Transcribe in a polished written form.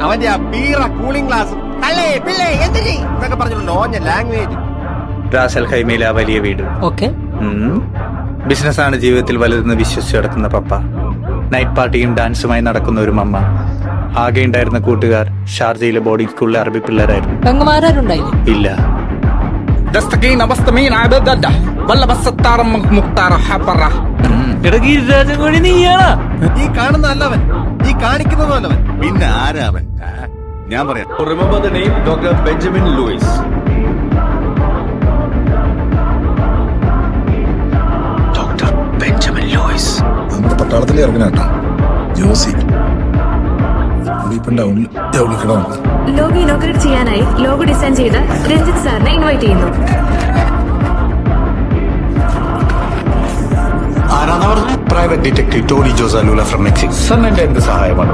അവന്റെ ആ പീറ cooling glass എന്നൊക്കെ പറഞ്ഞിട്ടുണ്ടോ ലാംഗ്വേജ്. റാസൽ ഖൈമയിലെ ആ വലിയ വീട്, ബിസിനസ്സാണ് ജീവിതത്തിൽ വലുതെന്ന് വിശ്വസിച്ച് നടക്കുന്ന പപ്പ, നൈറ്റ് പാർട്ടിയും ഡാൻസുമായി നടക്കുന്ന ഒരു മമ്മ, ആകെ ഉണ്ടായിരുന്ന കൂട്ടുകാർ ഷാർജയിലെ ബോർഡിംഗ് സ്കൂളിലെ അറബി പിള്ളേരായിരുന്നു. ഇല്ല. ഈ കാണുന്ന അല്ലവൻ, ഈ കാണിക്കുന്നതും അല്ലവൻ, പിന്നെ ആരാവൻ? ഞാൻ പറയാം. Remember the name Dr. Benjamin Lewis. Doctor Benjamin Lewis നമ്മുടെ പട്ടാളത്തിലെ ഇറങ്ങണ ജോസി ലോഗോ ഇനോഗ്രേറ്റ് ചെയ്യാനായി ലോഗോ ഡിസൈൻ ചെയ്ത രഞ്ജിത്ത് സാറിനെ ഇൻവൈറ്റ് ചെയ്യുന്നു. പ്രൈവറ്റ് ഡിറ്റക്ടീവ് ടോണി ജോസാലൂല ഫ്രം മെക്സിക്കോ. സാറിന് എന്റെ എന്ത് സഹായമാണ്?